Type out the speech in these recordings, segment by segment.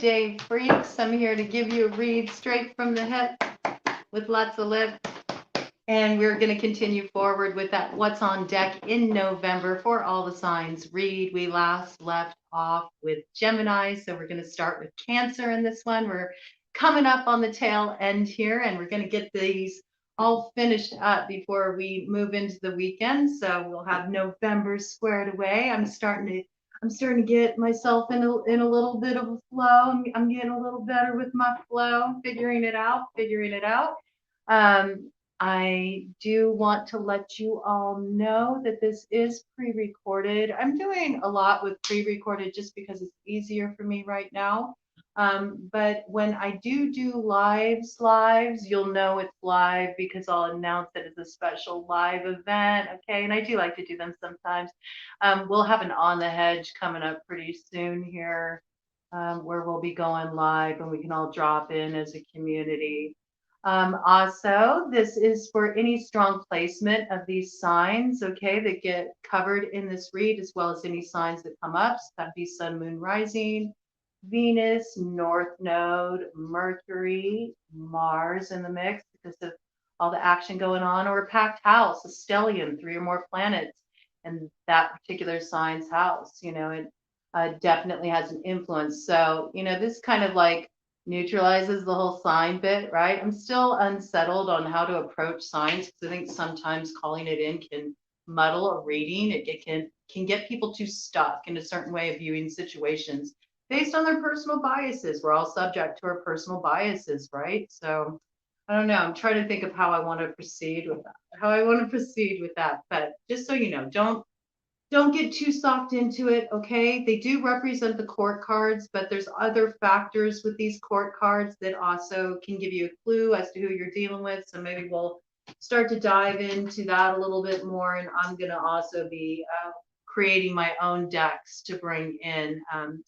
day, freaks. I'm here to give you a read straight from the hip with lots of lip. And we're going to continue forward with that what's on deck in November for all the signs. Read, we last left off with Gemini. So we're going to start with Cancer in this one. We're coming up on the tail end here, and we're going to get these all finished up before we move into the weekend. So we'll have November squared away. I'm starting to get myself in a little bit of a flow. I'm getting a little better with my flow, figuring it out. I do want to let you all know that this is pre-recorded. I'm doing a lot with pre-recorded just because it's easier for me right now. But when I do lives, you'll know it's live because I'll announce that it's a special live event. Okay. And I do like to do them sometimes. We'll have an On the Hedge coming up pretty soon here, where we'll be going live and we can all drop in as a community. Also, this is for any strong placement of these signs, okay, that get covered in this read, as well as any signs that come up. So that'd be Sun, Moon, Rising, Venus, North Node, Mercury, Mars in the mix because of all the action going on, or a packed house, a stellium, 3 or more planets in that particular sign's house. You know, it definitely has an influence. So, you know, this kind of like neutralizes the whole sign bit, right? I'm still unsettled on how to approach signs because I think sometimes calling it in can muddle a reading. It can get people too stuck in a certain way of viewing situations based on their personal biases. We're all subject to our personal biases, right? So I don't know. I'm trying to think of how I want to proceed with that. But just so you know, don't get too soft into it, okay? They do represent the court cards, but there's other factors with these court cards that also can give you a clue as to who you're dealing with. So maybe we'll start to dive into that a little bit more. And I'm going to also be creating my own decks to bring in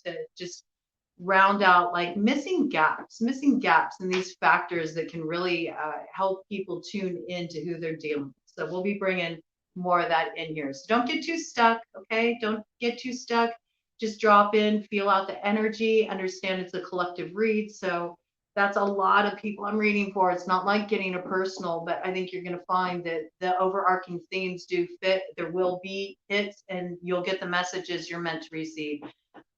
to just round out like missing gaps in these factors that can really help people tune into who they're dealing with. So we'll be bringing more of that in here. So don't get too stuck, okay? Don't get too stuck. Just drop in, feel out the energy, understand it's a collective read. So that's a lot of people I'm reading for. It's not like getting a personal, but I think you're going to find that the overarching themes do fit. There will be hits and you'll get the messages you're meant to receive.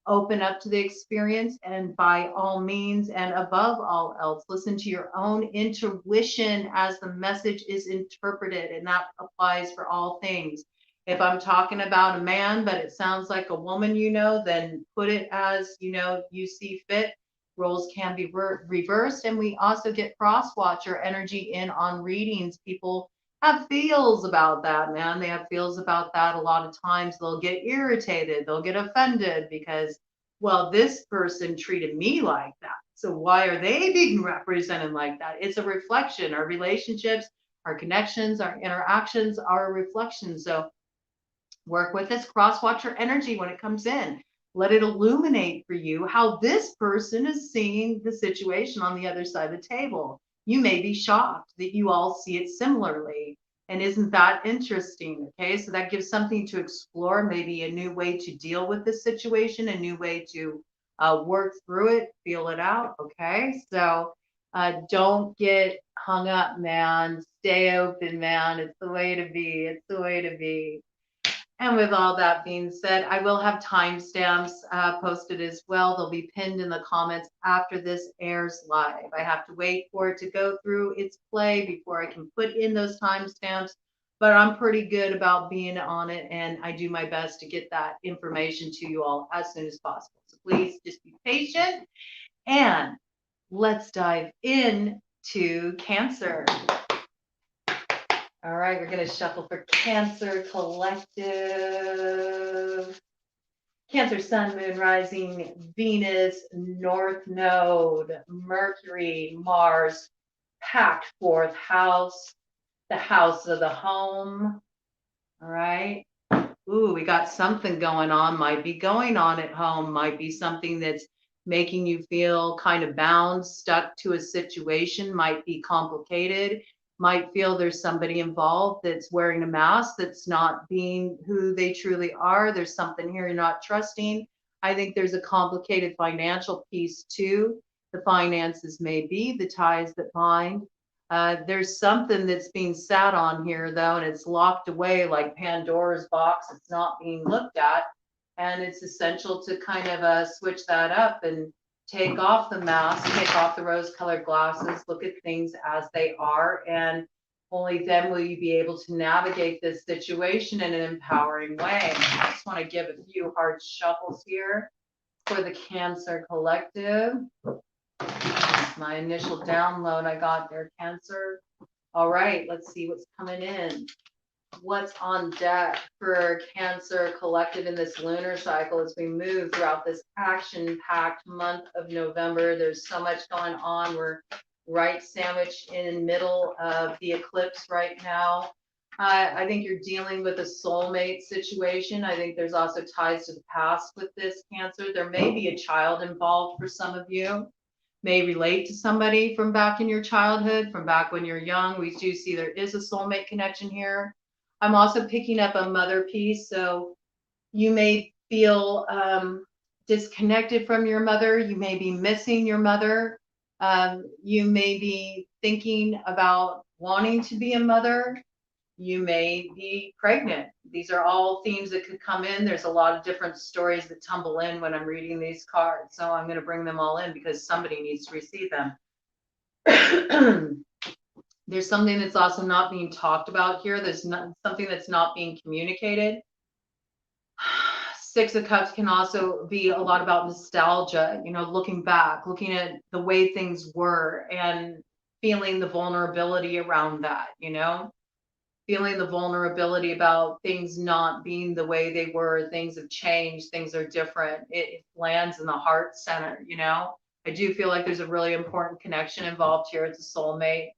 Open up to the experience, and by all means and above all else, listen to your own intuition as the message is interpreted, and that applies for all things. If I'm talking about a man but it sounds like a woman, you know, then put it as, you know, you see fit. Roles can be reversed, and we also get cross-watcher energy in on readings. People have feels about that, man. They have feels about that. A lot of times they'll get irritated, they'll get offended because, well, this person treated me like that. So why are they being represented like that? It's a reflection. Our relationships, our connections, our interactions are a reflection. So work with this cross-watcher energy when it comes in. Let it illuminate for you how this person is seeing the situation on the other side of the table. You may be shocked that you all see it similarly. And isn't that interesting? Okay, so that gives something to explore, maybe a new way to deal with this situation, a new way to work through it, feel it out. Okay, so don't get hung up, man. Stay open, man. It's the way to be. It's the way to be. And with all that being said, I will have timestamps posted as well. They'll be pinned in the comments after this airs live. I have to wait for it to go through its play before I can put in those timestamps, but I'm pretty good about being on it, and I do my best to get that information to you all as soon as possible. So please just be patient, and let's dive into Cancer. All right, we're going to shuffle for Cancer Collective. Cancer, Sun, Moon, Rising, Venus, North Node, Mercury, Mars, packed 4th house, the house of the home. All right. Ooh, we got something going on, might be going on at home, might be something that's making you feel kind of bound, stuck to a situation, might be complicated. Might feel there's somebody involved that's wearing a mask, that's not being who they truly are. There's something here you're not trusting. I think there's a complicated financial piece too. The finances may be the ties that bind. There's something that's being sat on here though, and it's locked away like Pandora's box. It's not being looked at. And it's essential to kind of switch that up and take off the mask, take off the rose-colored glasses, look at things as they are, and only then will you be able to navigate this situation in an empowering way. I just want to give a few hard shuffles here for the Cancer Collective. My initial download I got there, Cancer. All right, let's see what's coming in. What's on deck for Cancer Collective in this lunar cycle as we move throughout this action-packed month of November. There's so much going on. We're right sandwiched in the middle of the eclipse right now. I think you're dealing with a soulmate situation. I think there's also ties to the past with this Cancer. There may be a child involved for some of you. May relate to somebody from back in your childhood, from back when you're young. We do see there is a soulmate connection here. I'm also picking up a mother piece. So you may feel disconnected from your mother. You may be missing your mother. You may be thinking about wanting to be a mother. You may be pregnant. These are all themes that could come in. There's a lot of different stories that tumble in when I'm reading these cards. So I'm going to bring them all in because somebody needs to receive them. There's something that's also not being talked about here. There's something that's not being communicated. Six of Cups can also be a lot about nostalgia, you know, looking back, looking at the way things were and feeling the vulnerability around that, you know, feeling the vulnerability about things not being the way they were. Things have changed. Things are different. It lands in the heart center, you know. I do feel like there's a really important connection involved here. It's a soulmate.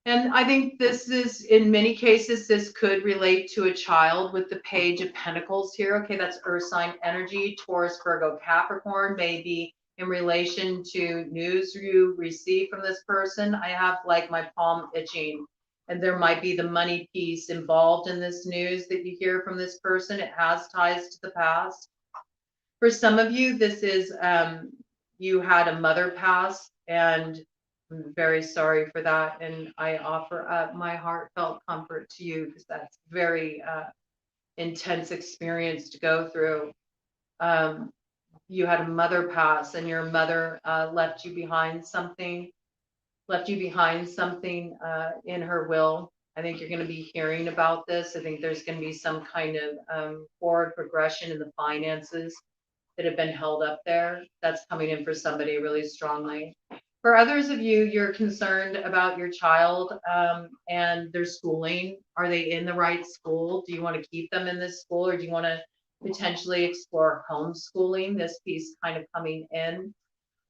And I think this is, in many cases, this could relate to a child with the Page of Pentacles here. Okay, that's Earth sign energy, Taurus, Virgo, Capricorn, maybe in relation to news you receive from this person. I have like my palm itching, and there might be the money piece involved in this news that you hear from this person. It has ties to the past. For some of you, this is you had a mother pass, and I'm very sorry for that, and I offer up my heartfelt comfort to you because that's very intense experience to go through. You had a mother pass, and your mother left you behind something in her will. I think you're going to be hearing about this. I think there's going to be some kind of forward progression in the finances that have been held up there. That's coming in for somebody really strongly. For others of you, you're concerned about your child and their schooling. Are they in the right school? Do you want to keep them in this school, or do you want to potentially explore homeschooling? This piece kind of coming in.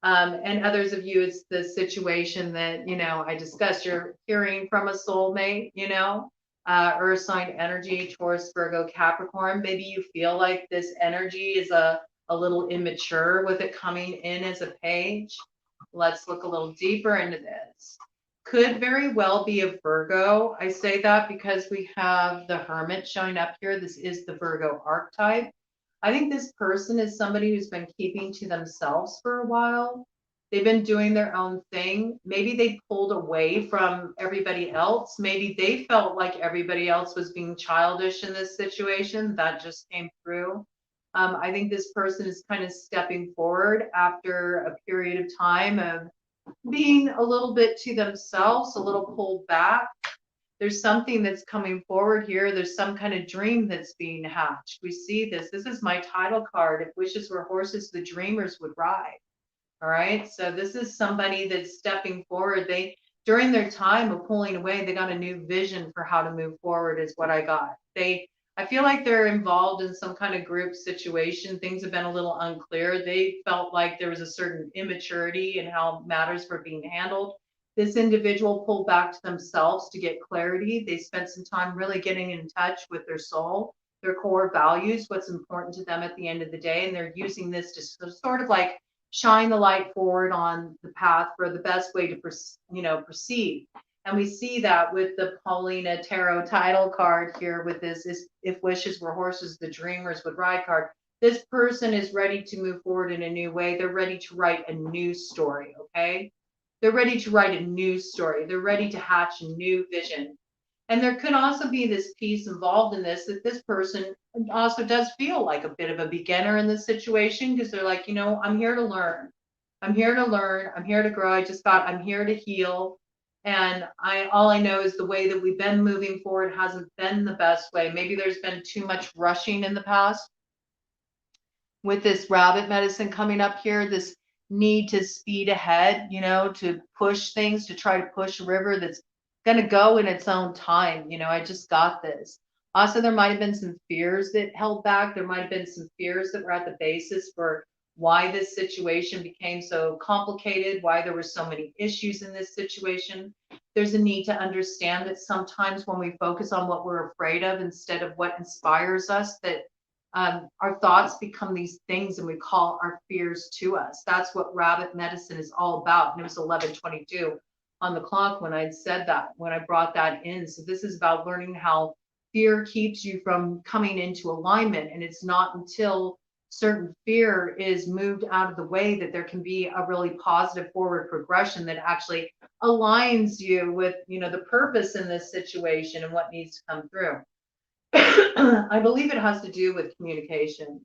And others of you, it's the situation that, you know, I discussed. You're hearing from a soulmate, you know, Earth sign energy, Taurus, Virgo, Capricorn. Maybe you feel like this energy is a little immature with it coming in as a page. Let's look a little deeper into this. Could very well be a Virgo. I say that because we have the Hermit showing up here. This is the Virgo archetype. I think this person is somebody who's been keeping to themselves for a while. They've been doing their own thing. Maybe they pulled away from everybody else. Maybe they felt like everybody else was being childish in this situation. That just came through. I think this person is kind of stepping forward after a period of time of being a little bit to themselves, a little pulled back. There's something that's coming forward here. There's some kind of dream that's being hatched. We see this. This is my title card. If wishes were horses, the dreamers would ride. All right. So this is somebody that's stepping forward. During their time of pulling away, they got a new vision for how to move forward is what I got. I feel like they're involved in some kind of group situation. Things have been a little unclear. They felt like there was a certain immaturity in how matters were being handled. This individual pulled back to themselves to get clarity. They spent some time really getting in touch with their soul, their core values, what's important to them at the end of the day. And they're using this to sort of like shine the light forward on the path for the best way to proceed. And we see that with the Paulina Tarot title card here with this, if wishes were horses, the dreamers would ride card. This person is ready to move forward in a new way. They're ready to write a new story, okay? They're ready to write a new story. They're ready to hatch a new vision. And there could also be this piece involved in this, that this person also does feel like a bit of a beginner in this situation, because they're like, I'm here to learn. I'm here to learn. I'm here to grow. I'm here to heal. And all I know is the way that we've been moving forward hasn't been the best way. Maybe there's been too much rushing in the past. With this rabbit medicine coming up here, this need to speed ahead, to push things, to try to push a river that's going to go in its own time. I just got this. Also, there might have been some fears that held back. There might have been some fears that were at the basis for why this situation became so complicated, why there were so many issues in this situation. There's a need to understand that sometimes when we focus on what we're afraid of instead of what inspires us, that our thoughts become these things and we call our fears to us. That's what rabbit medicine is all about. And it was 11:22 on the clock when I'd said that, when I brought that in. So this is about learning how fear keeps you from coming into alignment. And it's not until certain fear is moved out of the way that there can be a really positive forward progression that actually aligns you with, the purpose in this situation and what needs to come through. I believe it has to do with communication.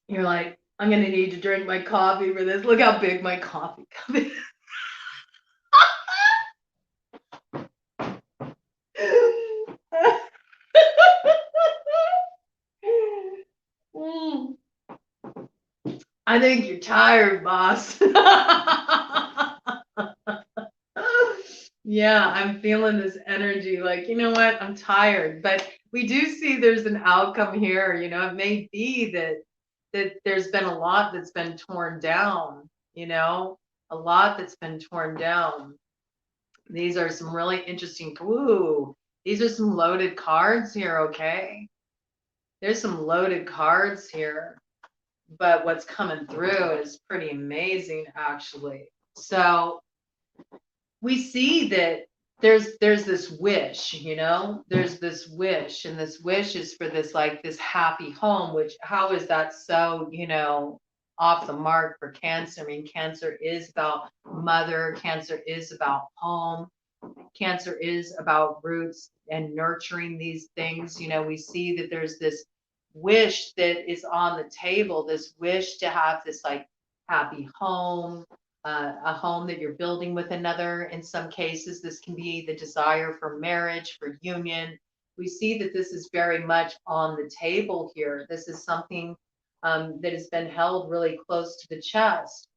You're like, I'm going to need to drink my coffee for this. Look how big my coffee cup is. I think you're tired, boss. Yeah, I'm feeling this energy. Like, you know what? I'm tired. But we do see there's an outcome here. It may be that there's been a lot that's been torn down, a lot that's been torn down. These are some really interesting, these are some loaded cards here, okay? There's some loaded cards here, but what's coming through is pretty amazing, actually. So we see that there's this wish, there's this wish, and this wish is for this happy home, which how is that so, off the mark for Cancer? I mean, Cancer is about mother, Cancer is about home, Cancer is about roots and nurturing these things. We see that there's this wish that is on the table, this wish to have this happy home, a home that you're building with another. In some cases, this can be the desire for marriage, for union. We see that this is very much on the table here. This is something that has been held really close to the chest.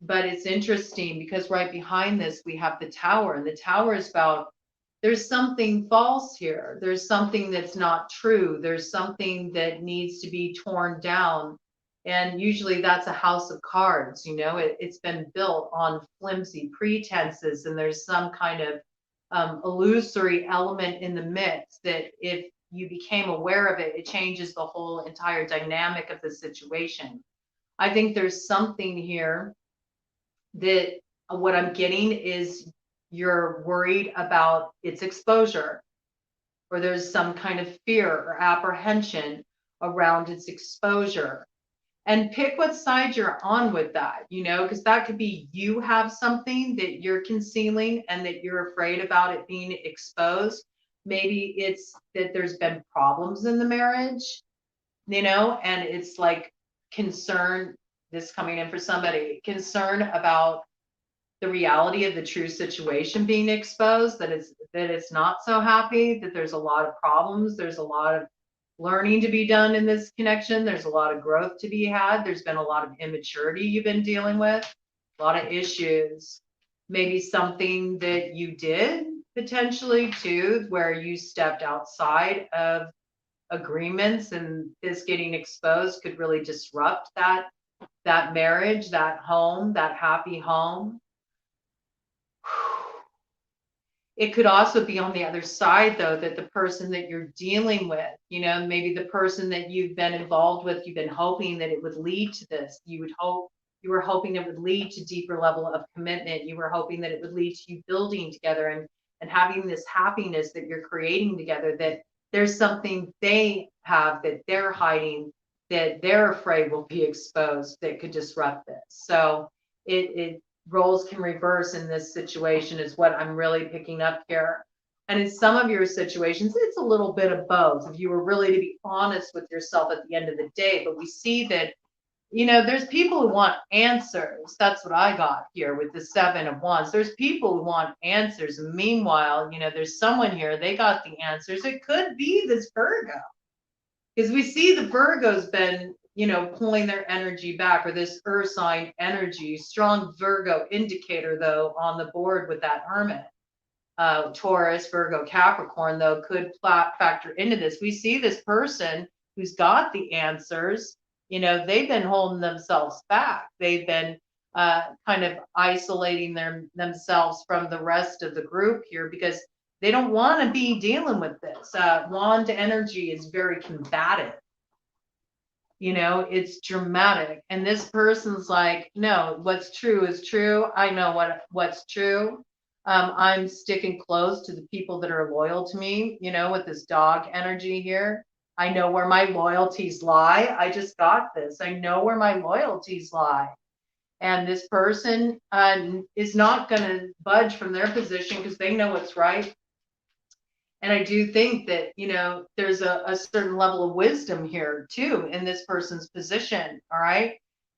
But it's interesting because right behind this, we have the Tower, and the Tower is about there's something false here. There's something that's not true. There's something that needs to be torn down. And usually that's a house of cards, it's been built on flimsy pretenses, and there's some kind of illusory element in the mix that if you became aware of it, it changes the whole entire dynamic of the situation. I think there's something here that what I'm getting is you're worried about its exposure, or there's some kind of fear or apprehension around its exposure. And pick what side you're on with that, because that could be you have something that you're concealing and that you're afraid about it being exposed. Maybe it's that there's been problems in the marriage, and it's like concern, this coming in for somebody, concern about the reality of the true situation being exposed, that it's not so happy, that there's a lot of problems, there's a lot of learning to be done in this connection, there's a lot of growth to be had, there's been a lot of immaturity you've been dealing with, a lot of issues, maybe something that you did potentially too, where you stepped outside of agreements, and this getting exposed could really disrupt that marriage, that home, that happy home. It could also be on the other side, though, that the person that you're dealing with, maybe the person that you've been involved with, you've been hoping that it would lead to this. You were hoping it would lead to deeper level of commitment. You were hoping that it would lead to you building together and having this happiness that you're creating together, that There's something they have that they're hiding that they're afraid will be exposed that could disrupt this. So it roles can reverse in this situation is what I'm really picking up here. And in some of your situations, it's a little bit of both. If you were really to be honest with yourself at the end of the day, but we see that there's people who want answers. That's what I got here with the 7 of Wands. There's people who want answers. And meanwhile, there's someone here, they got the answers. It could be this Virgo. Because we see the Virgo's been, pulling their energy back, or this earth sign energy. Strong Virgo indicator, though, on the board with that Hermit. Taurus, Virgo, Capricorn, though, could factor into this. We see this person who's got the answers. They've been holding themselves back. They've been kind of isolating themselves from the rest of the group here because they don't want to be dealing with this. Wand energy is very combative. It's dramatic. And this person's like, no, what's true is true. I know what's true. I'm sticking close to the people that are loyal to me, with this dog energy here. I know where my loyalties lie. I just got this. I know where my loyalties lie. And this person is not going to budge from their position because they know what's right. And I do think that, there's a certain level of wisdom here too in this person's position. All right.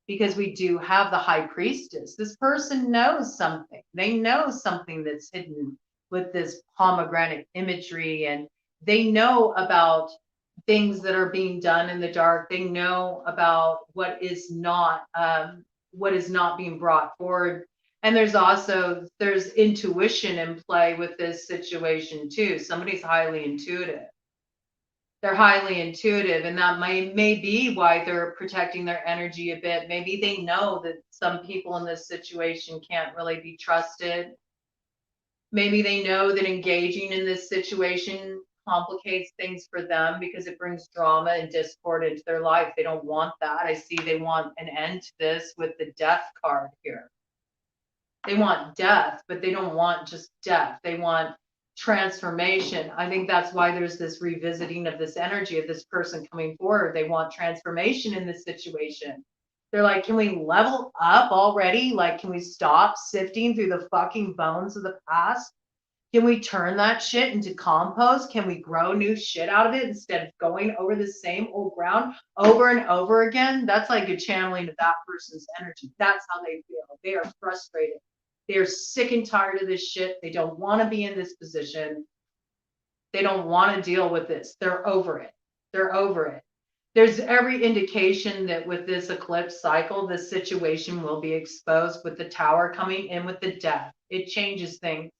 Because we do have the high priestess. This person knows something. They know something that's hidden with this pomegranate imagery, and they know about things that are being done in the dark. They know about what is not being brought forward. And there's intuition in play with this situation too. Somebody's highly intuitive. They're highly intuitive, and that may be why they're protecting their energy a bit. Maybe they know that some people in this situation can't really be trusted. Maybe they know that engaging in this situation complicates things for them because it brings drama and discord into their life. They don't want that. I see they want an end to this with the death card here. They want death, but they don't want just death. They want transformation. I think that's why there's this revisiting of this energy of this person coming forward. They want transformation in this situation. They're like, can we level up already? Like, can we stop sifting through the fucking bones of the past? Can we turn that shit into compost? Can we grow new shit out of it instead of going over the same old ground over and over again? That's like a channeling of that person's energy. That's how they feel. They are frustrated. They're sick and tired of this shit. They don't want to be in this position. They don't want to deal with this. They're over it. They're over it. There's every indication that with this eclipse cycle, this situation will be exposed with the Tower coming in with the death. It changes things.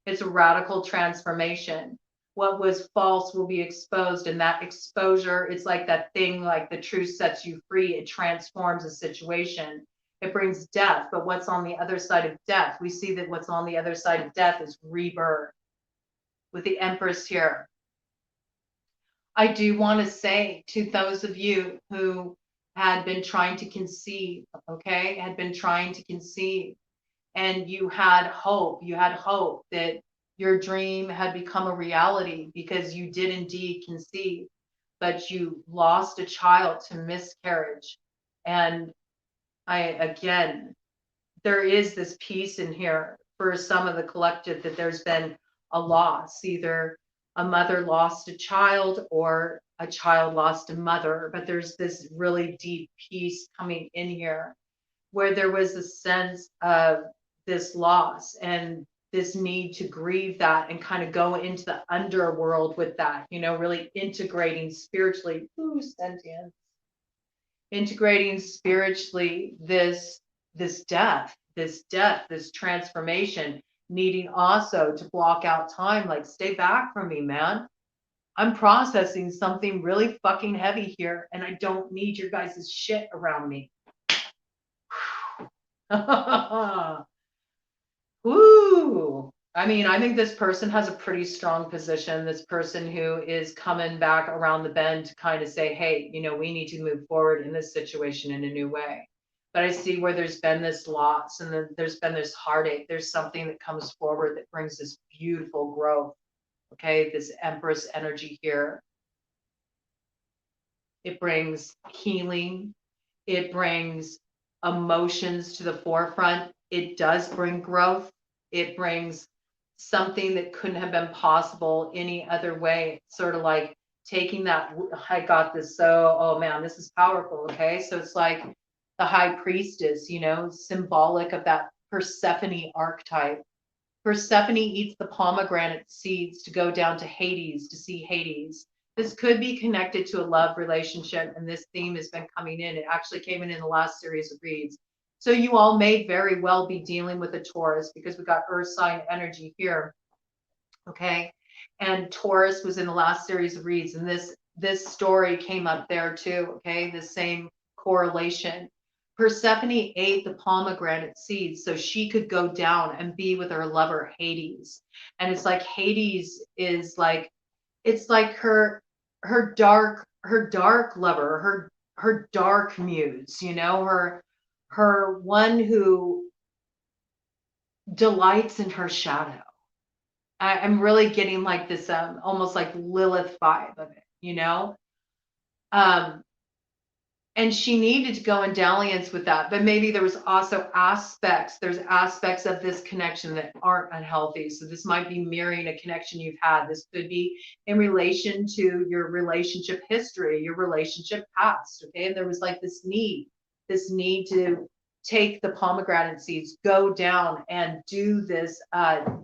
It's a radical transformation. What was false will be exposed, and that exposure, it's like that thing, like the truth sets you free. It transforms a situation. It brings death, but what's on the other side of death? We see that what's on the other side of death is rebirth. With the Empress here, I do want to say to those of you who had been trying to conceive, okay, had been trying to conceive, and you had hope that your dream had become a reality because you did indeed conceive, but you lost a child to miscarriage. And there is this piece in here for some of the collective that there's been a loss, either a mother lost a child or a child lost a mother, but there's this really deep piece coming in here where there was a sense of this loss and this need to grieve that and kind of go into the underworld with that, really integrating spiritually, sentience, integrating spiritually this death, this transformation, needing also to block out time, like, stay back from me, man. I'm processing something really fucking heavy here, and I don't need your guys' shit around me. Woo! I mean, I think this person has a pretty strong position. This person who is coming back around the bend to kind of say, hey, we need to move forward in this situation in a new way. But I see where there's been this loss and there's been this heartache. There's something that comes forward that brings this beautiful growth. Okay, this Empress energy here. It brings healing. It brings emotions to the forefront. It does bring growth. It brings something that couldn't have been possible any other way. It's sort of like taking that, I got this, so, oh man, this is powerful. Okay. So it's like the high priestess, you know, symbolic of that Persephone archetype. Persephone eats the pomegranate seeds to go down to Hades to see Hades. This could be connected to a love relationship, and this theme has been coming in. It actually came in the last series of reads. So you all may very well be dealing with a Taurus because we got Earth sign energy here. Okay. And Taurus was in the last series of reads, and this story came up there too. Okay. The same correlation. Persephone ate the pomegranate seeds so she could go down and be with her lover Hades. And it's like Hades is like, it's like her dark lover, her dark muse, you know, her one who delights in her shadow. I'm really getting like this almost like Lilith vibe of it, you know? Um, and she needed to go in dalliance with that, but maybe there was also there's aspects of this connection that aren't unhealthy. So this might be mirroring a connection you've had. This could be in relation to your relationship history, your relationship past. Okay. And there was like this need to take the pomegranate seeds, go down and do this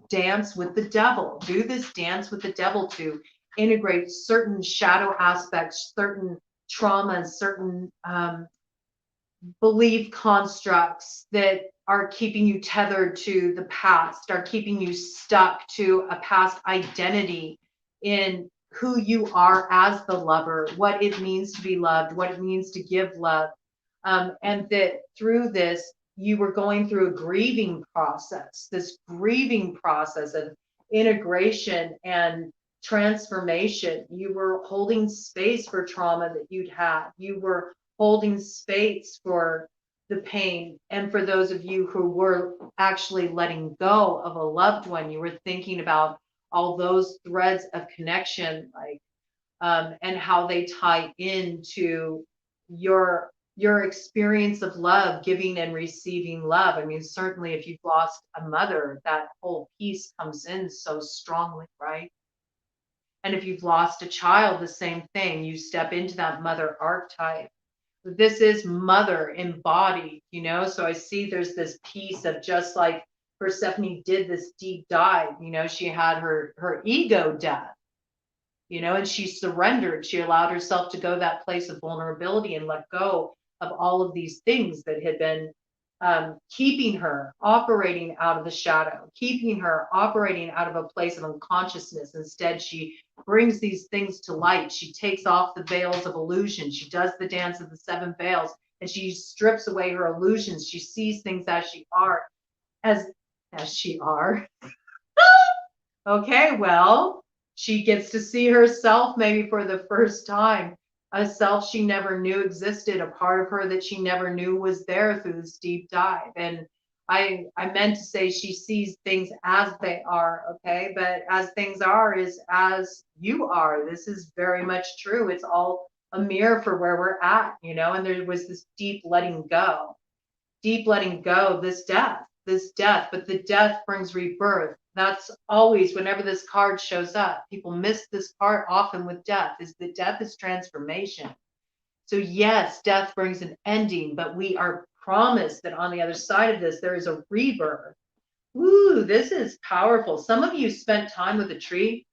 dance with the devil, to integrate certain shadow aspects, certain traumas, certain belief constructs that are keeping you tethered to the past, are keeping you stuck to a past identity in who you are as the lover, what it means to be loved, what it means to give love. And that through this, you were going through a grieving process, this grieving process of integration and transformation. You were holding space for trauma that you'd had. You were holding space for the pain. And for those of you who were actually letting go of a loved one, you were thinking about all those threads of connection, like, and how they tie into your experience of love, giving and receiving love. I mean, certainly if you've lost a mother, that whole piece comes in so strongly, right? And if you've lost a child, the same thing. You step into that mother archetype. This is mother embodied, you know? So I see there's this piece of just like Persephone did this deep dive, you know, she had her ego death, you know, and she surrendered. She allowed herself to go that place of vulnerability and let go of all of these things that had been keeping her operating out of the shadow, keeping her operating out of a place of unconsciousness. Instead, she brings these things to light. She takes off the veils of illusion. She does the dance of the seven veils, and she strips away her illusions. She sees things as she are, as she are. Okay, well, she gets to see herself maybe for the first time, a self she never knew existed, a part of her that she never knew was there through this deep dive. And I meant to say she sees things as they are, okay? But as things are is as you are. This is very much true. It's all a mirror for where we're at, you know? And there was this deep letting go, this death, but the death brings rebirth. That's always, whenever this card shows up, people miss this part often with death, is that death is transformation. So yes, death brings an ending, but we are promised that on the other side of this, there is a rebirth. Ooh, this is powerful. Some of you spent time with a tree.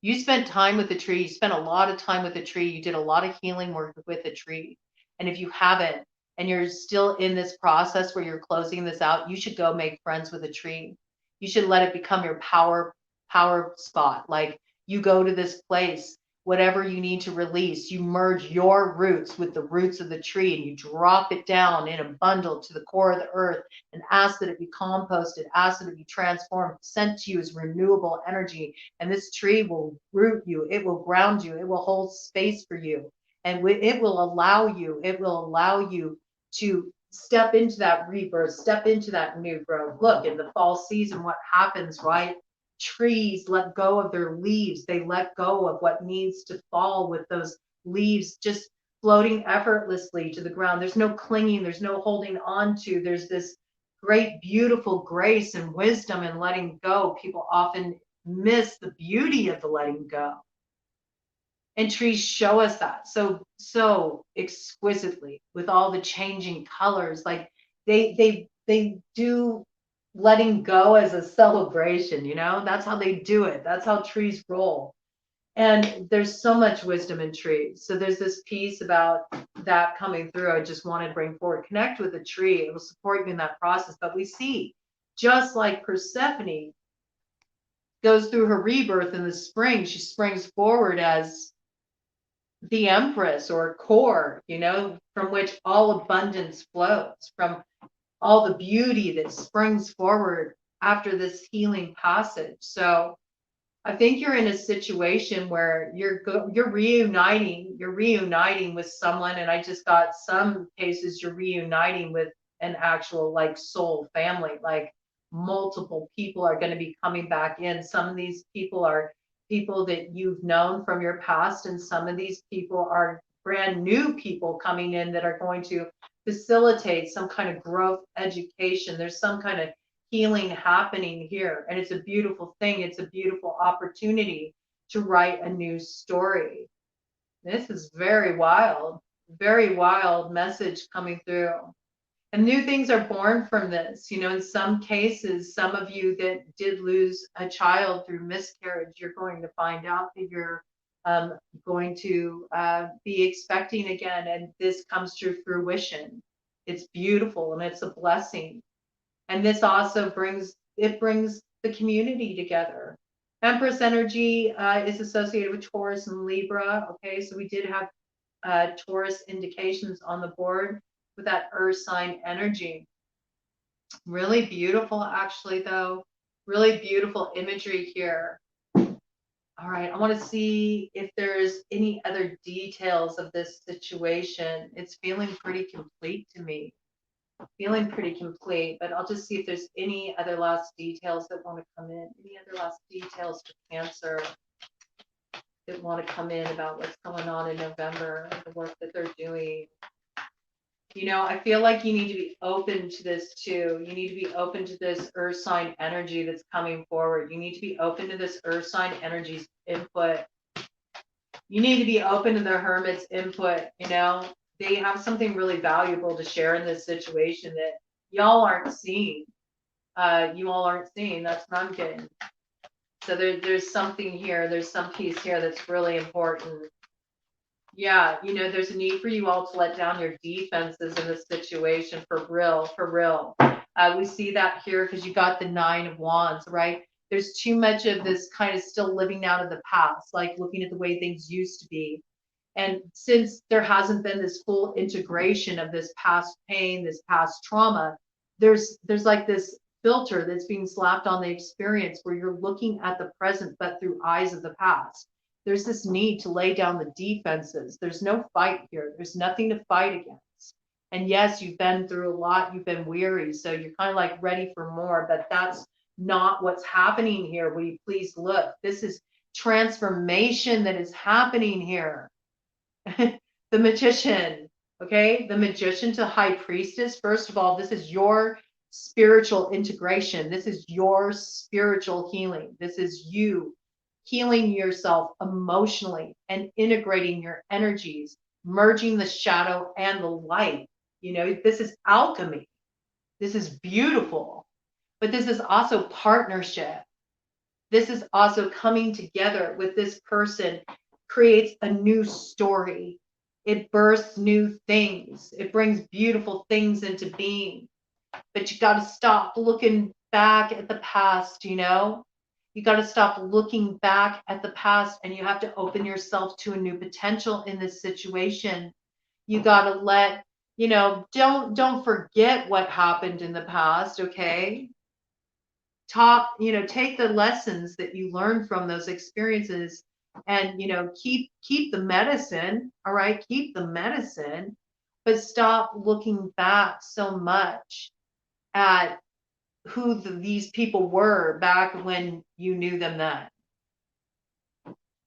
You spent time with the tree. You spent a lot of time with the tree. You did a lot of healing work with the tree. And if you haven't, and you're still in this process where you're closing this out, you should go make friends with a tree. You should let it become your power spot. Like you go to this place, whatever you need to release, you merge your roots with the roots of the tree and you drop it down in a bundle to the core of the earth and ask that it be composted, ask that it be transformed, sent to you as renewable energy. And this tree will root you, it will ground you, it will hold space for you. And it will allow you to step into that rebirth, step into that new growth. Look, in the fall season, what happens, right? trees let go of their leaves. They let go of what needs to fall with those leaves just floating effortlessly to the ground. There's no clinging, there's no holding on to. There's this great, beautiful grace and wisdom in letting go. People often miss the beauty of the letting go. And trees show us that so exquisitely with all the changing colors. Like they do letting go as a celebration, you know? That's how they do it. That's how trees roll. And there's so much wisdom in trees. So there's this piece about that coming through. I just wanted to bring forward. Connect with a tree. It will support you in that process. But we see, just like Persephone goes through her rebirth in the spring, she springs forward as the empress or core, you know, from which all abundance flows, from all the beauty that springs forward after this healing passage. So I think you're in a situation where you're reuniting with someone, and I just got some cases you're reuniting with an actual like soul family, like multiple people are going to be coming back in. Some of these people are people that you've known from your past, and some of these people are brand new people coming in that are going to facilitate some kind of growth education. There's some kind of healing happening here, and it's a beautiful thing. It's a beautiful opportunity to write a new story. This is very wild message coming through. And new things are born from this. You know, in some cases, some of you that did lose a child through miscarriage, you're going to find out that you're going to be expecting again, and this comes to fruition. It's beautiful and it's a blessing. And this also brings the community together. Empress energy is associated with Taurus and Libra. Okay, so we did have Taurus indications on the board with that earth sign energy. Really beautiful, actually, though. Really beautiful imagery here. All right, I want to see if there's any other details of this situation. It's feeling pretty complete to me. Feeling pretty complete, but I'll just see if there's any other last details that want to come in. Any other last details for Cancer that want to come in about what's going on in November, the work that they're doing. You know, I feel like you need to be open to this too. You need to be open to this earth sign energy that's coming forward. You need to be open to this earth sign energy's input. You need to be open to the hermit's input. You know, they have something really valuable to share in this situation that y'all aren't seeing. You all aren't seeing. That's what I'm getting. So there's something here. There's some piece here that's really important. Yeah, you know, there's a need for you all to let down your defenses in this situation for real, for real. We see that here because you got the 9 of Wands, right? There's too much of this kind of still living out of the past, like looking at the way things used to be. And since there hasn't been this full integration of this past pain, this past trauma, there's like this filter that's being slapped on the experience where you're looking at the present, but through eyes of the past. There's this need to lay down the defenses. There's no fight here. There's nothing to fight against. And yes, you've been through a lot. You've been weary. So you're kind of like ready for more, but that's not what's happening here. Will you please look? This is transformation that is happening here. The magician, okay? The magician to high priestess. First of all, this is your spiritual integration. This is your spiritual healing. This is you healing yourself emotionally and integrating your energies, merging the shadow and the light. You know, this is alchemy. This is beautiful, but this is also partnership. This is also coming together with this person, creates a new story. It births new things. It brings beautiful things into being. But you got to stop looking back at the past, you know? You got to stop looking back at the past, and you have to open yourself to a new potential in this situation. You got to let, you know, don't forget what happened in the past, okay? Take the lessons that you learned from those experiences, and, you know, keep the medicine, all right? Keep the medicine, but stop looking back so much at these people were back when you knew them then,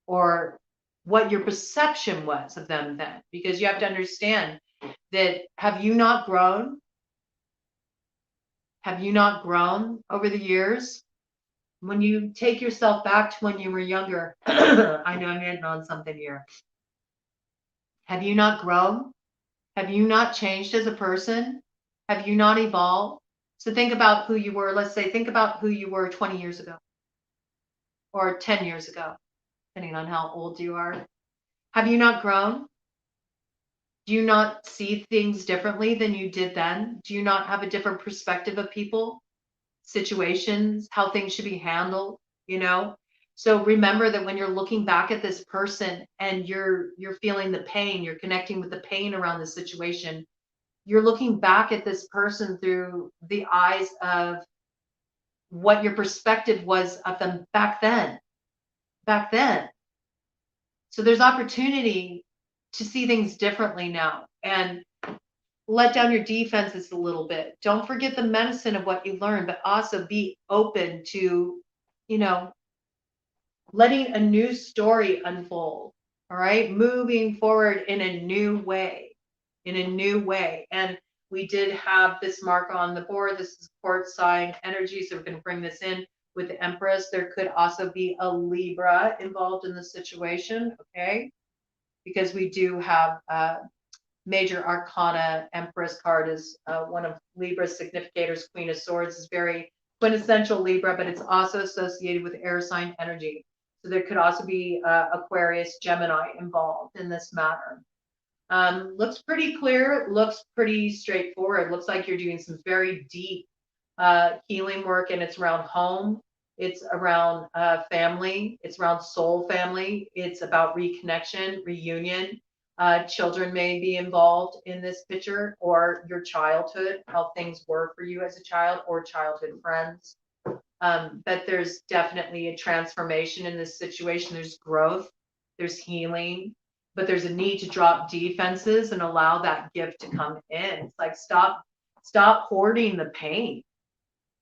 or what your perception was of them then, because you have to understand that have you not grown? Have you not grown over the years? When you take yourself back to when you were younger, I know I'm hitting on something here. Have you not grown? Have you not changed as a person? Have you not evolved? So think about who you were. Let's say, think about who you were 20 years ago or 10 years ago, depending on how old you are. Have you not grown? Do you not see things differently than you did then? Do you not have a different perspective of people, situations, how things should be handled, you know? So remember that when you're looking back at this person and you're feeling the pain, you're connecting with the pain around the situation, you're looking back at this person through the eyes of what your perspective was of them back then. Back then. So there's opportunity to see things differently now and let down your defenses a little bit. Don't forget the medicine of what you learned, but also be open to, you know, letting a new story unfold. All right. Moving forward in a new way, in a new way. And we did have this mark on the board. This is quartz sign energy. So we're going to bring this in with the Empress. There could also be a Libra involved in the situation. Okay. Because we do have major arcana. Empress card is one of Libra's significators. Queen of Swords is very quintessential Libra, but it's also associated with air sign energy. So there could also be Aquarius, Gemini involved in this matter. Looks pretty clear, looks pretty straightforward. Looks like you're doing some very deep healing work, and it's around home. It's around family. It's around soul family. It's about reconnection, reunion. Children may be involved in this picture, or your childhood, how things were for you as a child, or childhood friends. But there's definitely a transformation in this situation. There's growth, there's healing, but there's a need to drop defenses and allow that gift to come in. It's like stop hoarding the pain.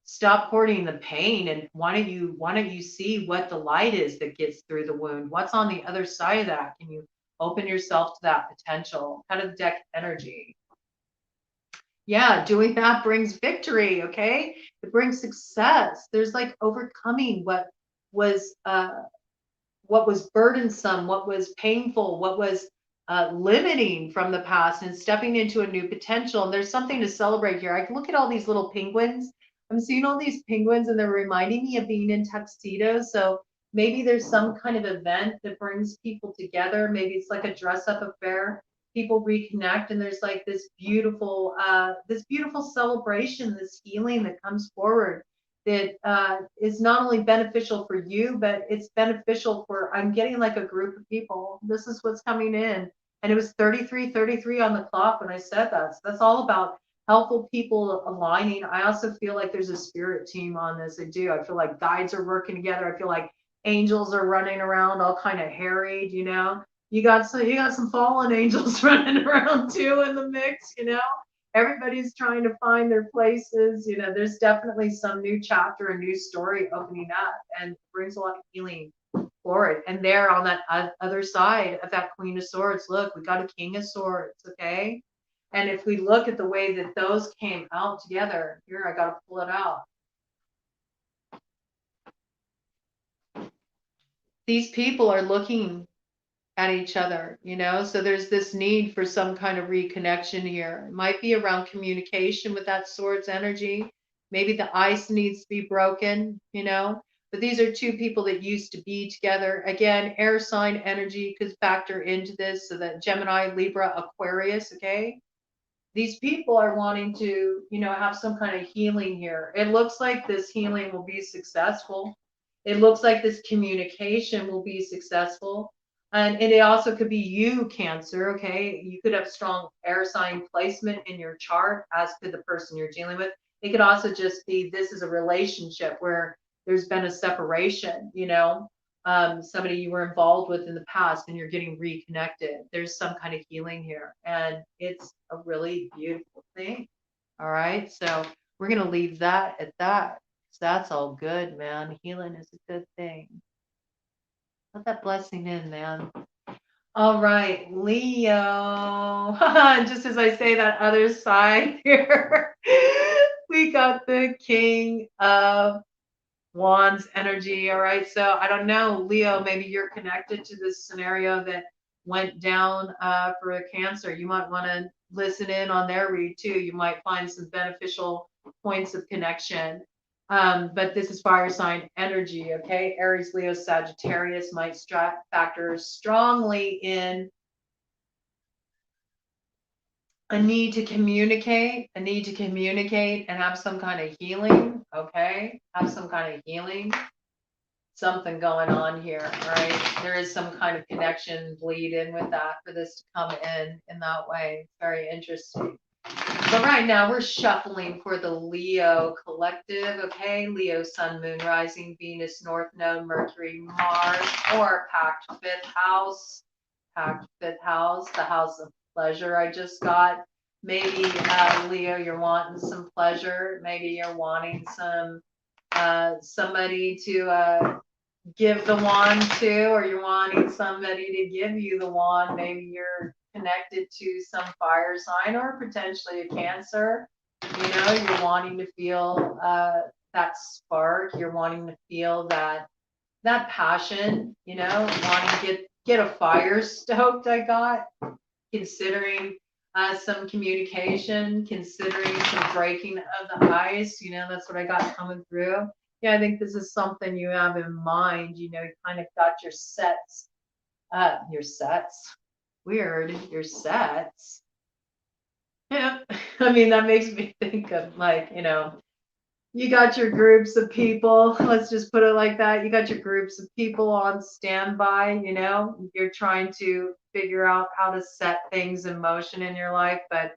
Stop hoarding the pain, and why don't you see what the light is that gets through the wound? What's on the other side of that? Can you open yourself to that potential? Kind of deck energy. Yeah, doing that brings victory, okay? It brings success. There's like overcoming what was burdensome, what was painful, what was limiting from the past, and stepping into a new potential. And there's something to celebrate here. I can look at all these little penguins. I'm seeing all these penguins, and they're reminding me of being in tuxedos. So maybe there's some kind of event that brings people together. Maybe it's like a dress-up affair. People reconnect, and there's like this beautiful celebration, this healing that comes forward that is not only beneficial for you, but it's beneficial for, I'm getting like a group of people. This is what's coming in. And it was 33 on the clock when I said that. So that's all about helpful people aligning. I also feel like there's a spirit team on this. I do. I feel like guides are working together. I feel like angels are running around all kind of harried, you know. You got some fallen angels running around too in the mix, you know. Everybody's trying to find their places. You know, there's definitely some new chapter, a new story opening up, and brings a lot of healing forward. And there on that other side of that Queen of Swords, look, we got a King of Swords, okay? And if we look at the way that those came out together, here, I got to pull it out. These people are looking at each other, you know, so there's this need for some kind of reconnection here. It might be around communication with that Swords energy. Maybe the ice needs to be broken, you know, but these are two people that used to be together. Again, air sign energy could factor into this, so that Gemini, Libra, Aquarius, okay? These people are wanting to, you know, have some kind of healing here. It looks like this healing will be successful. It looks like this communication will be successful. And it also could be you, Cancer, okay? You could have strong air sign placement in your chart, as could the person you're dealing with. It could also just be this is a relationship where there's been a separation, you know, somebody you were involved with in the past, and you're getting reconnected. There's some kind of healing here, and it's a really beautiful thing. All right. So We're going to leave that at that. 'Cause that's all good, man. Healing is a good thing. Let that blessing in, man. All right, Leo. Just as I say that other side here, we got the King of Wands energy. All right. So I don't know, Leo, maybe you're connected to this scenario that went down for a Cancer. You might want to listen in on their read too. You might find some beneficial points of connection. But this is fire sign energy. Okay. Aries, Leo, Sagittarius might factor strongly in a need to communicate, and have some kind of healing. Okay. Have some kind of healing. Something going on here, right? There is some kind of connection, bleed in with that for this to come in that way. Very interesting. But right now we're shuffling for the Leo collective, okay? Leo, Sun, Moon, Rising, Venus, North Node, Mercury, Mars, or Pact Fifth House. Pact Fifth House, the house of pleasure I just got. Maybe, Leo, you're wanting some pleasure. Maybe you're wanting some somebody to give the wand to, or you're wanting somebody to give you the wand. Maybe you're connected to some fire sign or potentially a Cancer. You're wanting to feel that spark. You're wanting to feel that passion. Wanting to get a fire stoked. I got considering some communication, considering some breaking of the ice. That's what I got coming through. Yeah, I think this is something you have in mind. You kind of got your sets, weird, your sets. Yeah, I mean, that makes me think of you got your groups of people, let's just put it like that. You got your groups of people on standby, you're trying to figure out how to set things in motion in your life. But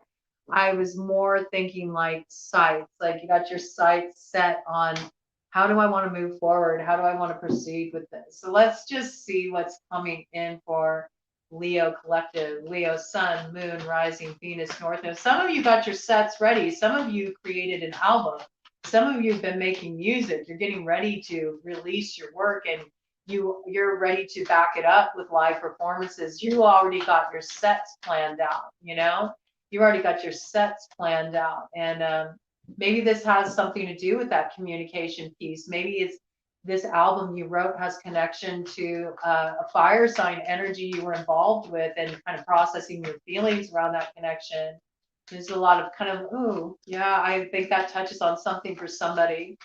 I was more thinking like sights, like you got your sights set on how do I want to move forward? How do I want to proceed with this? So let's just see what's coming in for Leo collective. Leo, Sun, Moon, Rising, Venus, North Node. Some of you got your sets ready. Some of you created an album. Some of you have been making music. You're getting ready to release your work, and you're ready to back it up with live performances. You already got your sets planned out. You already got your sets planned out, and maybe this has something to do with that communication piece. Maybe it's this album you wrote has connection to a fire sign energy you were involved with, and kind of processing your feelings around that connection. There's a lot of kind of, ooh, yeah, I think that touches on something for somebody.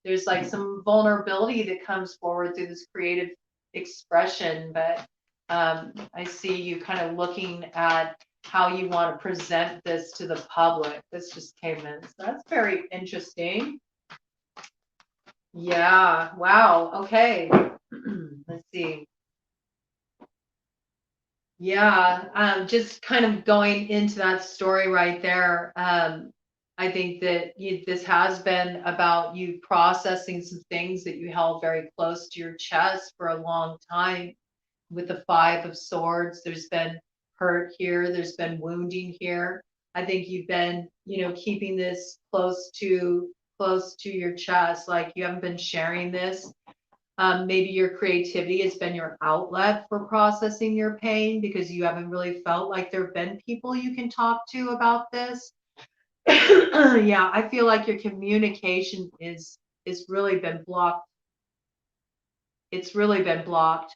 There's like some vulnerability that comes forward through this creative expression, but I see you kind of looking at how you want to present this to the public. This just came in. So that's very interesting. Yeah. Wow. Okay. Let's see. Yeah, just kind of going into that story right there. I think that this has been about you processing some things that you held very close to your chest for a long time. With the Five of Swords, there's been hurt here, there's been wounding here. I think you've been, keeping this close to your chest, like you haven't been sharing this. Maybe your creativity has been your outlet for processing your pain because you haven't really felt like there have been people you can talk to about this. Yeah, I feel like your communication is really been blocked. It's really been blocked.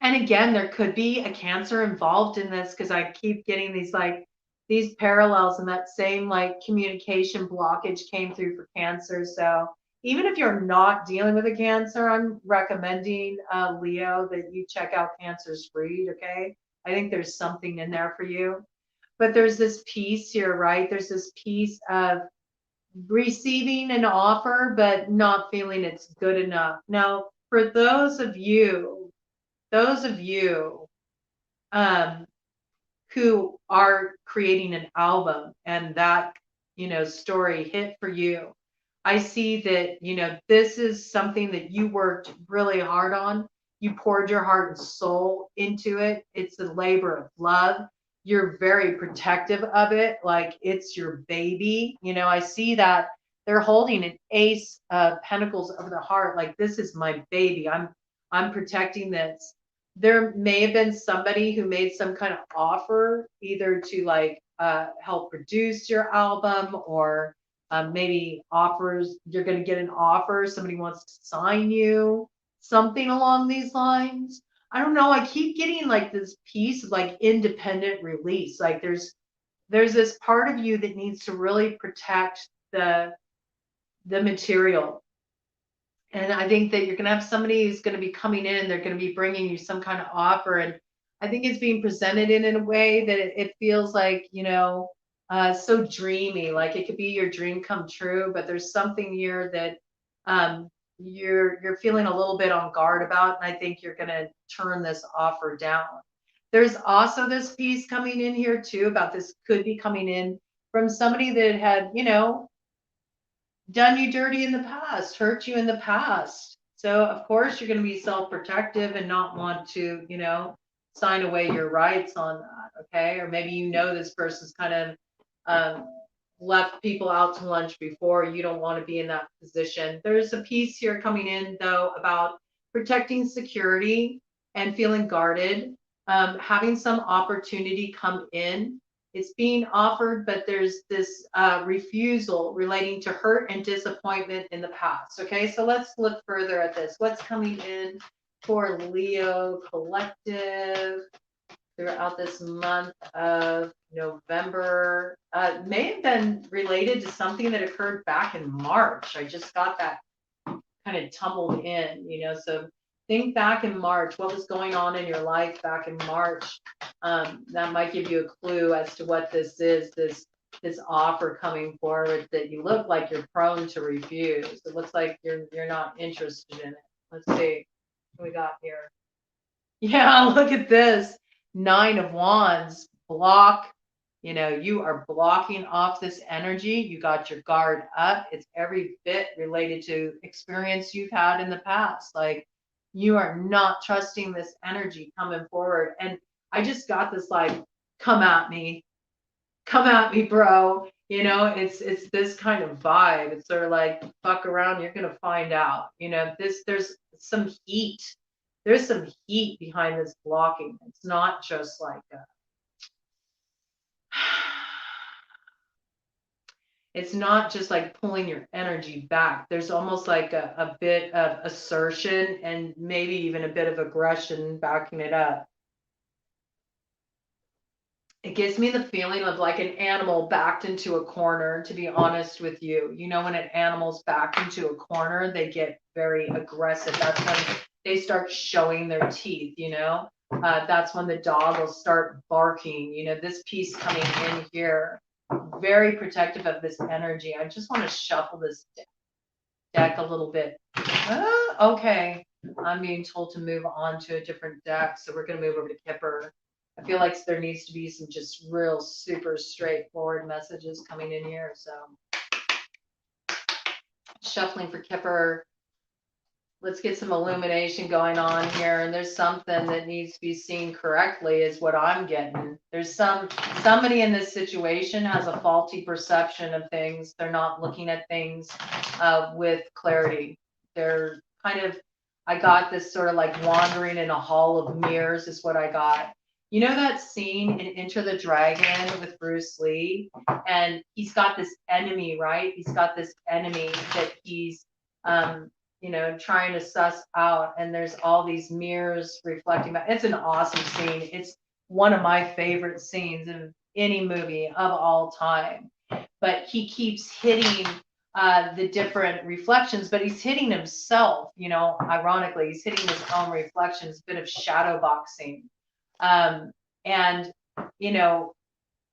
And again, there could be a Cancer involved in this because I keep getting these parallels, and that same communication blockage came through for Cancer. So even if you're not dealing with a Cancer, I'm recommending Leo that you check out Cancer's read. Okay, I think there's something in there for you. But there's this piece here, right? There's this piece of receiving an offer but not feeling it's good enough. Now, for those of you who are creating an album and that story hit for you, I see that this is something that you worked really hard on. You poured your heart and soul into it. It's a labor of love. you're very protective of it, like it's your baby. You know, I see that they're holding an ace of pentacles over the heart, like this is my baby. I'm protecting this. There may have been somebody who made some kind of offer, either to like help produce your album, or maybe offers, you're going to get an offer, somebody wants to sign you, something along these lines. I don't know. I keep getting like this piece of like independent release. Like there's this part of you that needs to really protect the material. And I think that you're going to have somebody who's going to be coming in, they're going to be bringing you some kind of offer. And I think it's being presented in a way that it feels like, you know, so dreamy, like it could be your dream come true, but there's something here that you're feeling a little bit on guard about. And I think you're going to turn this offer down. There's also this piece coming in here too about this could be coming in from somebody that had, you know, done you dirty in the past, hurt you in the past. So of course you're going to be self-protective and not want to, you know, sign away your rights on that. Okay. Or maybe, you know, this person's kind of um, left people out to lunch before. You don't want to be in that position. There's a piece here coming in though about protecting security and feeling guarded, having some opportunity come in. It's being offered, but there's this refusal relating to hurt and disappointment in the past. Okay, so let's look further at this. What's coming in for Leo collective throughout this month of November? May have been related to something that occurred back in March. I just got that kind of tumbled in, you know, so think back in March, what was going on in your life back in March. That might give you a clue as to what this is, this offer coming forward that you look like you're prone to refuse. It looks like you're not interested in it. Let's see what we got here. Yeah, look at this. 9 of Wands, block. You know, you are blocking off this energy. You got your guard up. It's every bit related to experience you've had in the past. Like, you are not trusting this energy coming forward. And I just got this like, come at me, bro. You know, it's this kind of vibe. It's sort of like, fuck around, you're gonna find out. You know, there's some heat. There's some heat behind this blocking. It's not just like it's not just like pulling your energy back. There's almost like a bit of assertion and maybe even a bit of aggression backing it up. It gives me the feeling of like an animal backed into a corner, to be honest with you. You know, when an animal's backed into a corner, they get very aggressive. That's when they start showing their teeth, you know. That's when the dog will start barking. You know, this piece coming in here, very protective of this energy. I just want to shuffle this deck a little bit. Okay. I'm being told to move on to a different deck, so we're going to move over to Kipper. I feel like there needs to be some just real super straightforward messages coming in here. So shuffling for Kipper. Let's get some illumination going on here. And there's something that needs to be seen correctly is what I'm getting. There's somebody in this situation has a faulty perception of things. They're not looking at things with clarity. They're kind of, I got this sort of like wandering in a hall of mirrors is what I got. You know that scene in Enter the Dragon with Bruce Lee? And he's got this enemy, right? He's got this enemy that he's, you know, trying to suss out. And there's all these mirrors reflecting back. It's an awesome scene. It's one of my favorite scenes in any movie of all time. But he keeps hitting the different reflections, but he's hitting himself, you know, ironically, he's hitting his own reflections, a bit of shadow boxing. And, you know,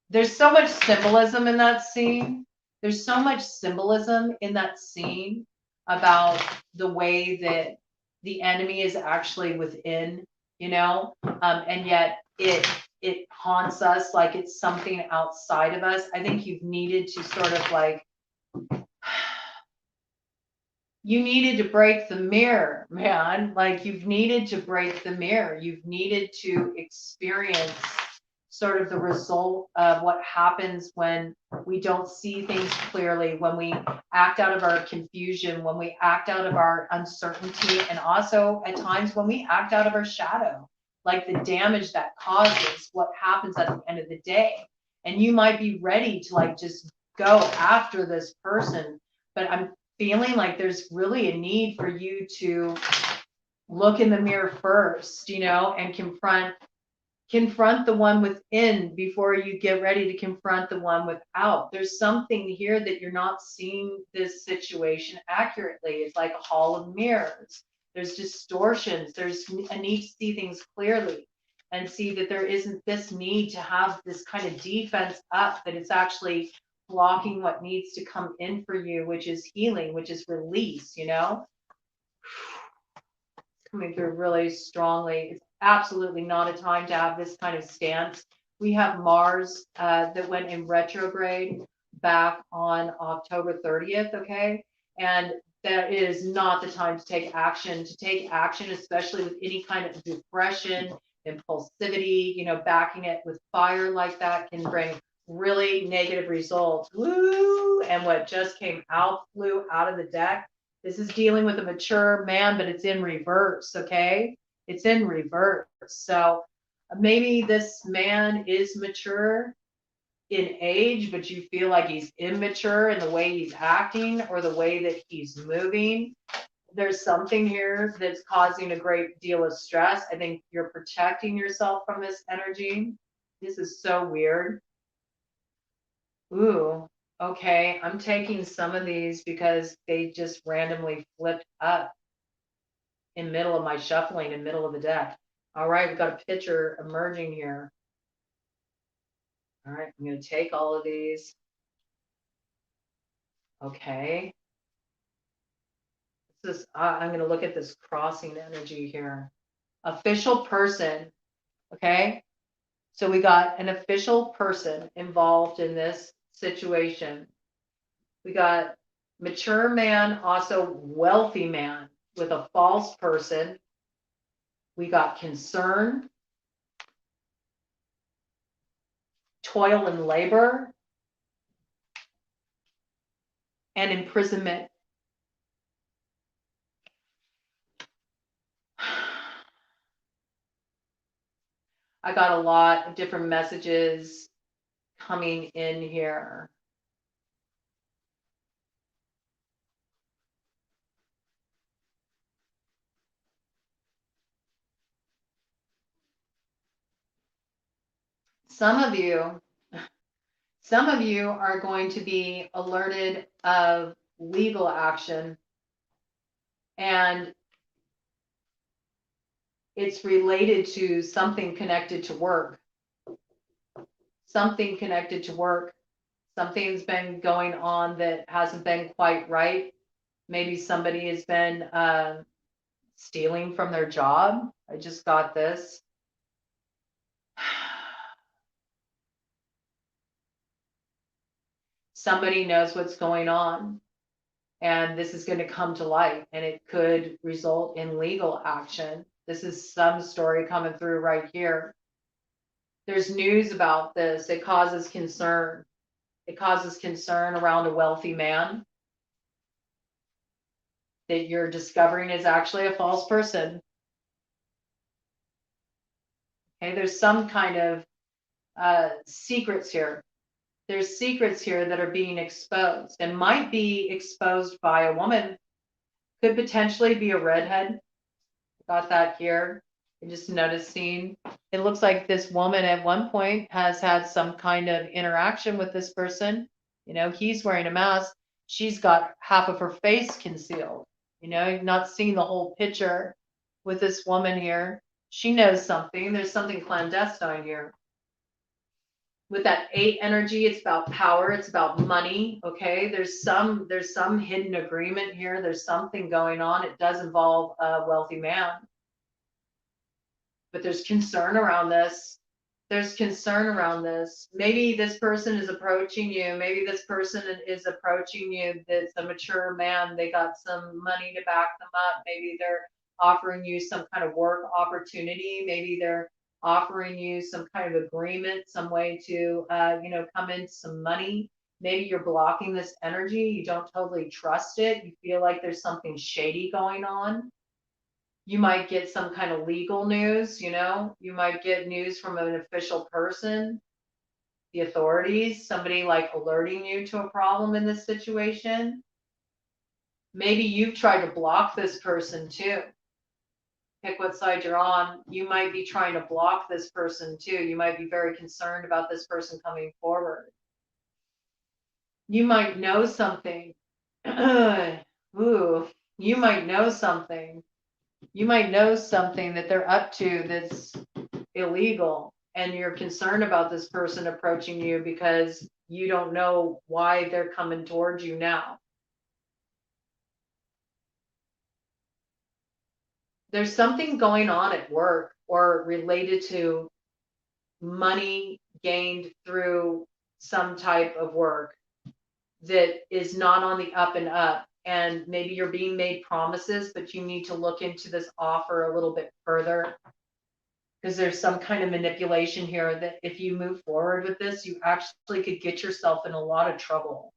there's so much symbolism in that scene. There's so much symbolism in that scene about the way that the enemy is actually within, you know, and yet it haunts us like it's something outside of us. I think you've needed to sort of like, you needed to break the mirror, man. Like you've needed to break the mirror. You've needed to experience sort of the result of what happens when we don't see things clearly, when we act out of our confusion, when we act out of our uncertainty, and also at times when we act out of our shadow, like the damage that causes what happens at the end of the day. And you might be ready to like just go after this person, but I'm feeling like there's really a need for you to look in the mirror first, you know, and confront the one within before you get ready to confront the one without. There's something here that you're not seeing this situation accurately. It's like a hall of mirrors. There's distortions. There's a need to see things clearly and see that there isn't this need to have this kind of defense up, that it's actually blocking what needs to come in for you, which is healing, which is release, you know? Coming through really strongly. It's absolutely not a time to have this kind of stance. We have Mars that went in retrograde back on October 30th, okay? And that is not the time to take action. To take action, especially with any kind of depression, impulsivity, you know, backing it with fire like that can bring really negative results. Woo! And what just came out, flew out of the deck. This is dealing with a mature man, but it's in reverse, okay? It's in reverse. So maybe this man is mature in age, but you feel like he's immature in the way he's acting or the way that he's moving. There's something here that's causing a great deal of stress. I think you're protecting yourself from this energy. This is so weird. Ooh, okay. I'm taking some of these because they just randomly flipped up in middle of my shuffling, in middle of the deck. All right, we've got a picture emerging here. All right, I'm going to take all of these. Okay. This is, I'm going to look at this crossing energy here. Official person. Okay. So we got an official person involved in this situation. We got mature man, also wealthy man with a false person. We got concern, toil and labor, and imprisonment. I got a lot of different messages coming in here. Some of you are going to be alerted of legal action, and it's related to something connected to work. Something connected to work. Something's been going on that hasn't been quite right. Maybe somebody has been stealing from their job. I just got this. Somebody knows what's going on, and this is going to come to light, and it could result in legal action. This is some story coming through right here. There's news about this. It causes concern. It causes concern around a wealthy man that you're discovering is actually a false person. Okay, there's some kind of secrets here. There's secrets here that are being exposed and might be exposed by a woman. Could potentially be a redhead. Got that here. I'm just noticing. It looks like this woman at one point has had some kind of interaction with this person. You know, he's wearing a mask. She's got half of her face concealed. You know, you've not seen the whole picture with this woman here. She knows something. There's something clandestine here. With that 8 energy, it's about power, it's about money. Okay, there's some hidden agreement here. There's something going on. It does involve a wealthy man, but there's concern around this. There's concern around this. Maybe this person is approaching you. Maybe this person is approaching you that's a mature man. They got some money to back them up. Maybe they're offering you some kind of work opportunity. Maybe they're offering you some kind of agreement, some way to, come into some money. Maybe you're blocking this energy. You don't totally trust it. You feel like there's something shady going on. You might get some kind of legal news, you might get news from an official person, the authorities, somebody like alerting you to a problem in this situation. Maybe you've tried to block this person too. Pick what side you're on. You might be trying to block this person too. You might be very concerned about this person coming forward. You might know something. Ooh, you might know something. You might know something that they're up to that's illegal, and you're concerned about this person approaching you because you don't know why they're coming towards you now. There's something going on at work or related to money gained through some type of work that is not on the up and up. And maybe you're being made promises, but you need to look into this offer a little bit further, because there's some kind of manipulation here that if you move forward with this, you actually could get yourself in a lot of trouble.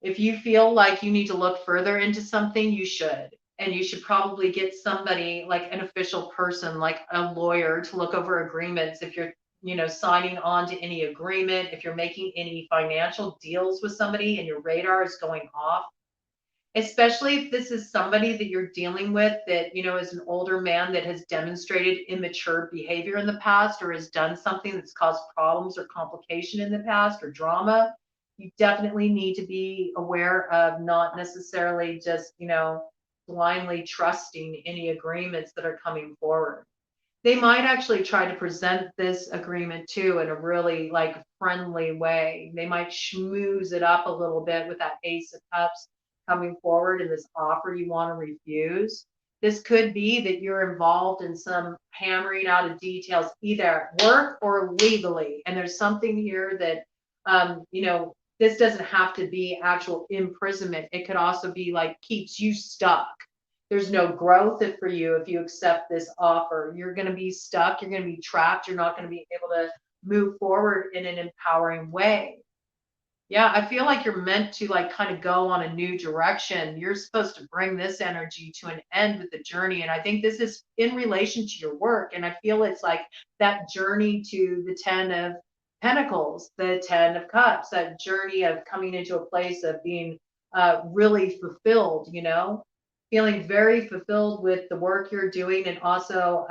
If you feel like you need to look further into something, you should. And you should probably get somebody like an official person, like a lawyer, to look over agreements. If you're, signing on to any agreement, if you're making any financial deals with somebody and your radar is going off, especially if this is somebody that you're dealing with that, is an older man that has demonstrated immature behavior in the past, or has done something that's caused problems or complication in the past, or drama. You definitely need to be aware of not necessarily just, blindly trusting any agreements that are coming forward. They might actually try to present this agreement too in a really like friendly way. They might schmooze it up a little bit with that Ace of Cups coming forward in this offer you want to refuse. This could be that you're involved in some hammering out of details, either at work or legally. And there's something here that, this doesn't have to be actual imprisonment. It could also be like keeps you stuck. There's no growth for you if you accept this offer. You're going to be stuck. You're going to be trapped. You're not going to be able to move forward in an empowering way. Yeah, I feel like you're meant to like kind of go on a new direction. You're supposed to bring this energy to an end with the journey. And I think this is in relation to your work. And I feel it's like that journey to the 10 of Pentacles, the 10 of Cups, that journey of coming into a place of being really fulfilled, feeling very fulfilled with the work you're doing, and also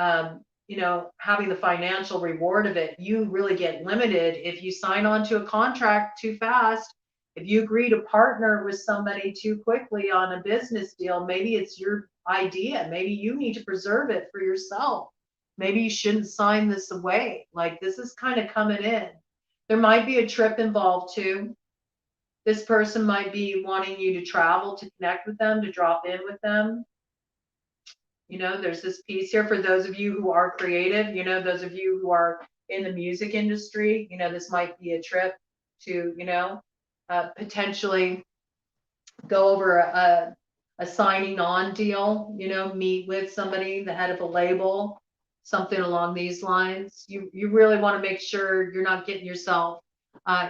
having the financial reward of it. You really get limited if you sign on to a contract too fast. If you agree to partner with somebody too quickly on a business deal, maybe it's your idea. Maybe you need to preserve it for yourself. Maybe you shouldn't sign this away. Like, this is kind of coming in. There might be a trip involved too. This person might be wanting you to travel, to connect with them, to drop in with them. There's this piece here for those of you who are creative, those of you who are in the music industry, this might be a trip to, potentially go over a signing on deal, meet with somebody, the head of a label, something along these lines. You really want to make sure you're not getting yourself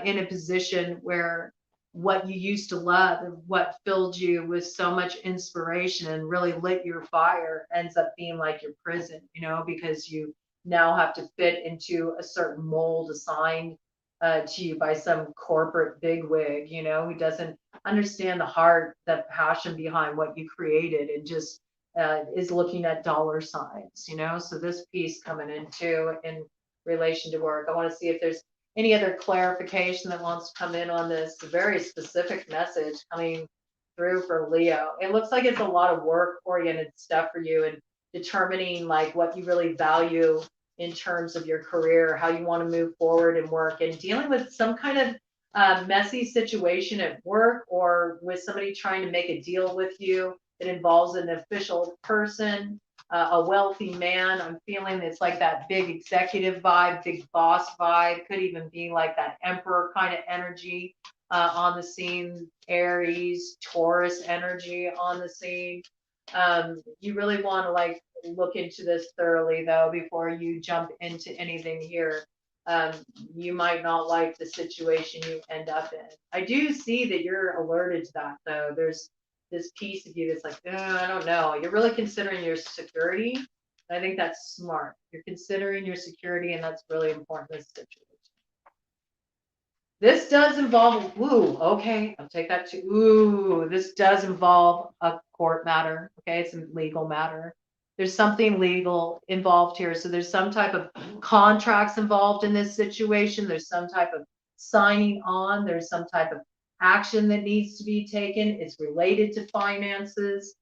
in a position where what you used to love and what filled you with so much inspiration and really lit your fire ends up being like your prison, because you now have to fit into a certain mold assigned to you by some corporate bigwig, who doesn't understand the heart, the passion behind what you created, and just is looking at dollar signs, So this piece coming in too in relation to work. I want to see if there's any other clarification that wants to come in on this very specific message coming through for Leo. It looks like it's a lot of work oriented stuff for you, and determining like what you really value in terms of your career, how you want to move forward and work, and dealing with some kind of messy situation at work, or with somebody trying to make a deal with you that involves an official person, a wealthy man. I'm feeling it's like that big executive vibe, big boss vibe. Could even be like that emperor kind of energy on the scene, Aries, Taurus energy on the scene. You really want to like look into this thoroughly though before you jump into anything here. Um, you might not like the situation you end up in. I do see that you're alerted to that though. There's this piece of you that's like, I don't know. You're really considering your security. I think that's smart. You're considering your security, and that's really important in this situation. This does involve, ooh, okay, I'll take that too. Ooh, this does involve a court matter. Okay, it's a legal matter. There's something legal involved here. So there's some type of contracts involved in this situation. There's some type of signing on. There's some type of action that needs to be taken. It's related to finances.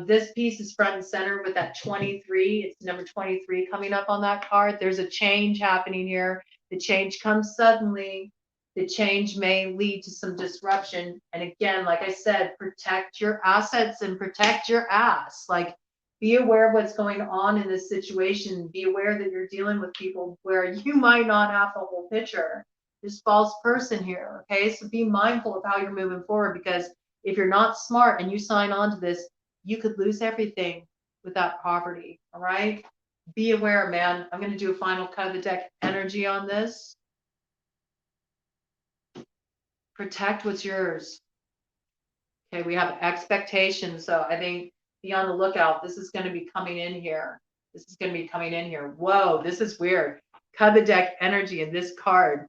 This piece is front and center with that 23. It's number 23 coming up on that card. There's a change happening here. The change comes suddenly. The change may lead to some disruption. And again, like I said, protect your assets and protect your ass. Like, be aware of what's going on in this situation. Be aware that you're dealing with people where you might not have the whole picture. There's false person here. Okay. So be mindful of how you're moving forward, because if you're not smart and you sign on to this, you could lose everything with that property. All right. Be aware, man. I'm going to do a final cut of the deck energy on this. Protect what's yours. Okay, we have expectations. So I think be on the lookout. This is going to be coming in here. This is going to be coming in here. Whoa, this is weird. Cut the deck energy in this card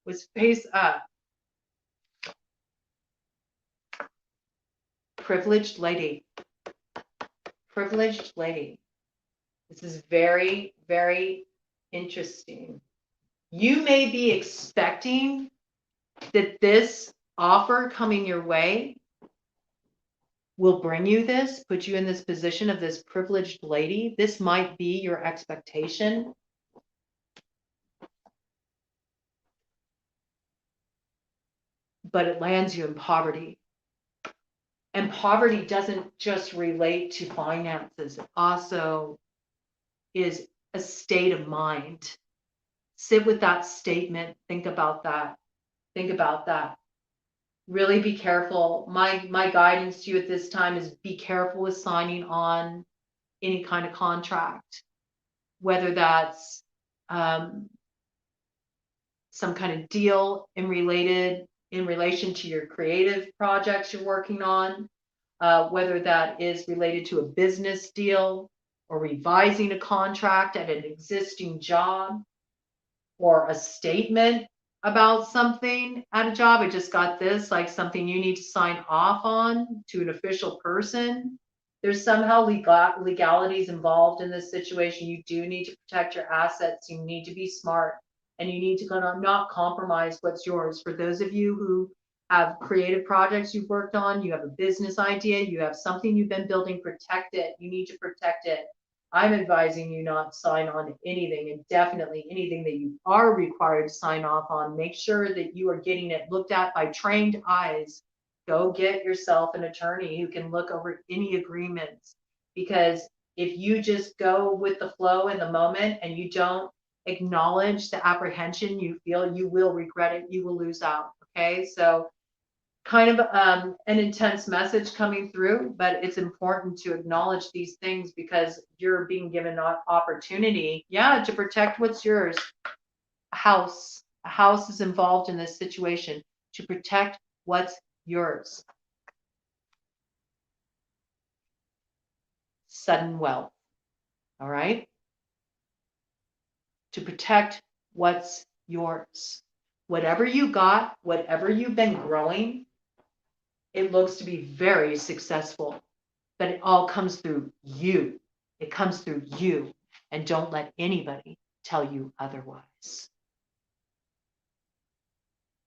was face up. Privileged lady. Privileged lady. This is very, very interesting. You may be expecting that this offer coming your way will bring you this, put you in this position of this privileged lady. This might be your expectation. But it lands you in poverty. And poverty doesn't just relate to finances. It also is a state of mind. Sit with that statement. Think about that. Think about that. Really be careful. My guidance to you at this time is be careful with signing on any kind of contract, whether that's some kind of deal in relation to your creative projects you're working on, whether that is related to a business deal or revising a contract at an existing job, or a statement about something at a job. I just got this, like something you need to sign off on to an official person. There's somehow legalities involved in this situation. You do need to protect your assets. You need to be smart, and you need to not compromise what's yours. For those of you who have creative projects you've worked on, you have a business idea, you have something you've been building, protect it. You need to protect it. I'm advising you not sign on to anything, and definitely anything that you are required to sign off on. Make sure that you are getting it looked at by trained eyes. Go get yourself an attorney who can look over any agreements, because if you just go with the flow in the moment and you don't acknowledge the apprehension you feel, you will regret it. You will lose out. Okay. So kind of an intense message coming through, but it's important to acknowledge these things because you're being given an opportunity, to protect what's yours. A house is involved in this situation to protect what's yours. Sudden wealth. All right. To protect what's yours. Whatever you got, whatever you've been growing, it looks to be very successful, but it all comes through you. It comes through you, and don't let anybody tell you otherwise.